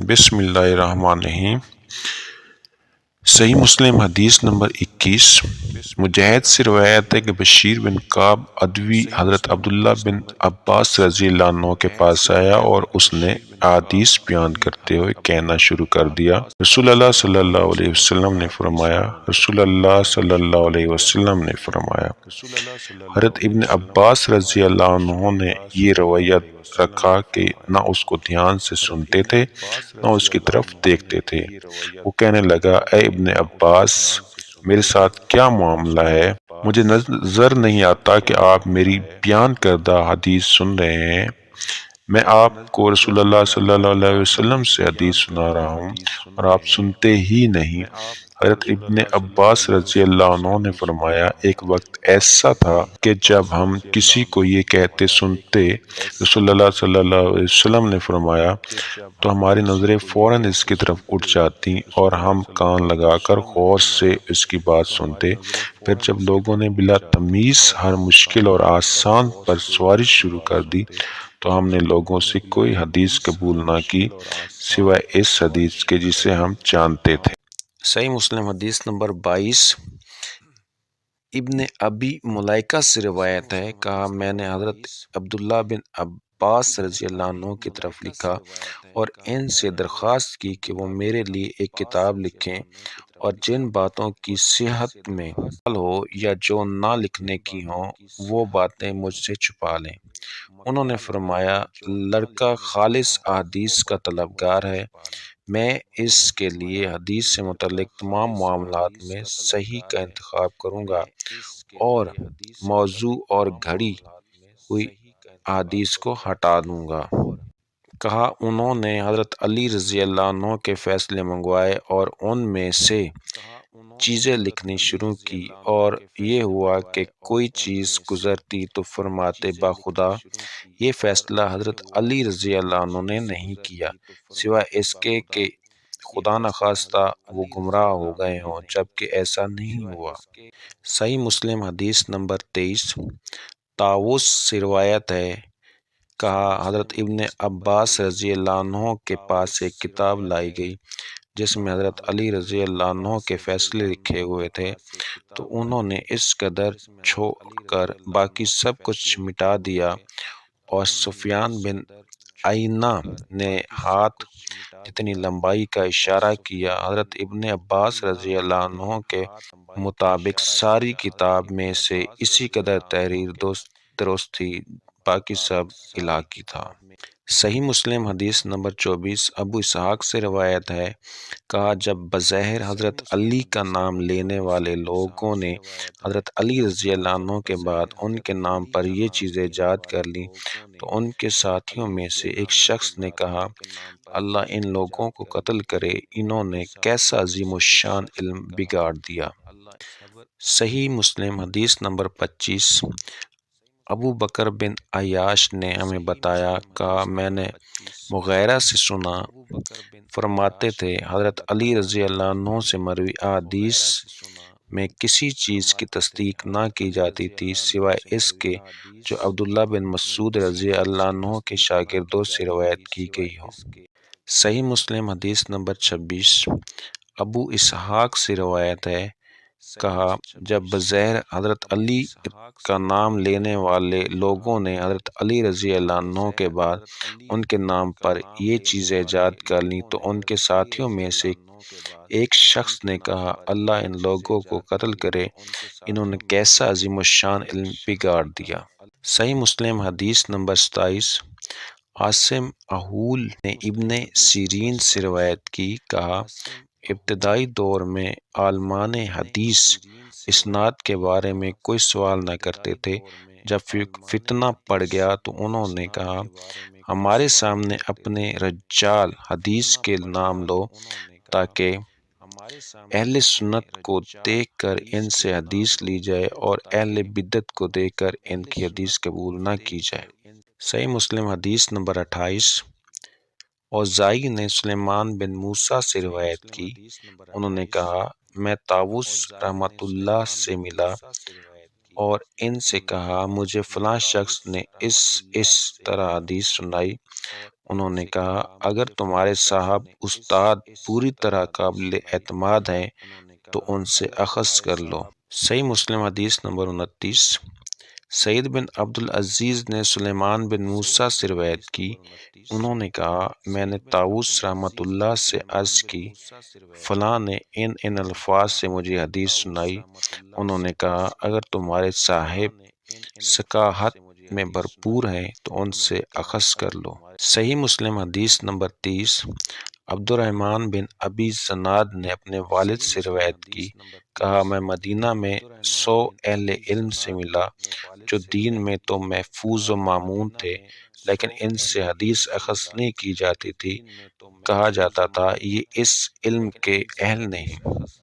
بسم اللہ الرحمن الرحیم۔ صحیح مسلم حدیث نمبر 21۔ مجاہد سے روایت ہے کہ بشیر بن کعب ادوی حضرت عبداللہ بن عباس رضی اللہ عنہ کے پاس آیا اور اس نے احادیث بیان کرتے ہوئے کہنا شروع کر دیا، رسول اللہ صلی اللہ علیہ وسلم نے فرمایا، رسول اللہ صلی اللہ علیہ وسلم نے فرمایا۔ حضرت ابن عباس رضی اللہ عنہ نے یہ رویہ رکھا کہ نہ اس کو دھیان سے سنتے تھے نہ اس کی طرف دیکھتے تھے۔ وہ کہنے لگا، اے ابن عباس، میرے ساتھ کیا معاملہ ہے؟ مجھے نظر نہیں آتا کہ آپ میری بیان کردہ حدیث سن رہے ہیں۔ میں آپ کو رسول اللہ صلی اللہ علیہ وسلم سے حدیث سنا رہا ہوں اور آپ سنتے ہی نہیں۔ حضرت ابن عباس رضی اللہ عنہ نے فرمایا، ایک وقت ایسا تھا کہ جب ہم کسی کو یہ کہتے سنتے، رسول اللہ صلی اللہ علیہ وسلم نے فرمایا، تو ہماری نظریں فوراً اس کی طرف اٹھ جاتی اور ہم کان لگا کر غور سے اس کی بات سنتے۔ پھر جب لوگوں نے بلا تمیز ہر مشکل اور آسان پر سواری شروع کر دی تو ہم نے لوگوں سے کوئی حدیث قبول نہ کی سوائے اس حدیث کے جسے ہم جانتے تھے۔ صحیح مسلم حدیث نمبر 22۔ ابن ابی ملائکہ سے روایت ہے، کہا میں نے حضرت عبداللہ بن عباس رضی اللہ عنہ کی طرف لکھا اور ان سے درخواست کی کہ وہ میرے لیے ایک کتاب لکھیں اور جن باتوں کی صحت میں خلل ہو یا جو نہ لکھنے کی ہوں وہ باتیں مجھ سے چھپا لیں۔ انہوں نے فرمایا، لڑکا خالص احادیث کا طلبگار ہے، میں اس کے لیے حدیث سے متعلق تمام معاملات میں صحیح کا انتخاب کروں گا اور موضوع اور گھڑی ہوئی احادیث کو ہٹا دوں گا۔ کہا انہوں نے حضرت علی رضی اللہ عنہ کے فیصلے منگوائے اور ان میں سے چیزیں لکھنی شروع کی، اور یہ ہوا کہ کوئی چیز گزرتی تو فرماتے، باخدا یہ فیصلہ حضرت علی رضی اللہ عنہ نے نہیں کیا، سوائے اس کے کہ خدا نخواستہ وہ گمراہ ہو گئے ہوں، جبکہ ایسا نہیں ہوا۔ صحیح مسلم حدیث نمبر 23۔ طاووس سے روایت ہے، کہا حضرت ابن عباس رضی اللہ عنہ کے پاس ایک کتاب لائی گئی جس میں حضرت علی رضی اللہ عنہ کے فیصلے لکھے ہوئے تھے، تو انہوں نے اس قدر چھوڑ کر باقی سب کچھ مٹا دیا، اور سفیان بن عیینہ نے ہاتھ جتنی لمبائی کا اشارہ کیا۔ حضرت ابن عباس رضی اللہ عنہ کے مطابق ساری کتاب میں سے اسی قدر تحریر درست تھی، باقی سب علاقی تھا۔ صحیح مسلم حدیث نمبر 24۔ ابو اسحاق سے روایت ہے، کہا جب بظاہر حضرت علی کا نام لینے والے لوگوں نے حضرت علی رضی اللہ عنہ کے بعد ان کے نام پر یہ چیزیں ایجاد کر لیں تو ان کے ساتھیوں میں سے ایک شخص نے کہا، اللہ ان لوگوں کو قتل کرے، انہوں نے کیسا عظیم الشان علم بگاڑ دیا۔ صحیح مسلم حدیث نمبر 25۔ ابو بکر بن عیاش نے ہمیں بتایا، کہا میں نے مغیرہ سے سنا، فرماتے تھے حضرت علی رضی اللہ عنہ سے مروی احادیث میں کسی چیز کی تصدیق نہ کی جاتی تھی سوائے اس کے جو عبداللہ بن مسعود رضی اللہ عنہ کے شاگردوں سے روایت کی گئی ہو۔ صحیح مسلم حدیث نمبر 26۔ ابو اسحاق سے روایت ہے، کہا جب بظاہر حضرت علی کا نام لینے والے لوگوں نے حضرت علی رضی اللہ عنہ کے بعد ان کے نام پر یہ چیزیں ایجاد کر لیں تو ان کے ساتھیوں میں سے ایک شخص نے کہا، اللہ ان لوگوں کو قتل کرے، انہوں نے کیسا عظیم الشان علم بگاڑ دیا۔ صحیح مسلم حدیث نمبر 27۔ عاصم احول نے ابن سیرین سے روایت کی، کہا ابتدائی دور میں عالمان حدیث اسناد کے بارے میں کوئی سوال نہ کرتے تھے، جب فتنہ پڑ گیا تو انہوں نے کہا، ہمارے سامنے اپنے رجال حدیث کے نام لو تاکہ اہل سنت کو دیکھ کر ان سے حدیث لی جائے اور اہل بدعت کو دیکھ کر ان کی حدیث قبول نہ کی جائے۔ صحیح مسلم حدیث نمبر 28۔ اوزائی نے سلیمان بن موسیٰ سے روایت کی، انہوں نے کہا میں طاووس رحمۃ اللہ سے ملا اور ان سے کہا، مجھے فلاں شخص نے اس طرح حدیث سنائی، انہوں نے کہا اگر تمہارے صاحب استاد پوری طرح قابل اعتماد ہیں تو ان سے اخذ کر لو۔ صحیح مسلم حدیث نمبر 29۔ سعید بن عبد العزیز نے سلیمان بن موسیٰ سے روایت کی، انہوں نے کہا میں نے طاووس رحمۃ اللہ سے عرض کی فلاں نے ان الفاظ سے مجھے حدیث سنائی، انہوں نے کہا اگر تمہارے صاحب ثقاہت میں بھرپور ہیں تو ان سے اخذ کر لو۔ صحیح مسلم حدیث نمبر 30۔ عبد الرحمن بن ابی زناد نے اپنے والد سے روایت کی، کہا میں مدینہ میں 100 اہل علم سے ملا جو دین میں تو محفوظ و معمون تھے لیکن ان سے حدیث اخذ نہیں کی جاتی تھی، کہا جاتا تھا یہ اس علم کے اہل نہیں۔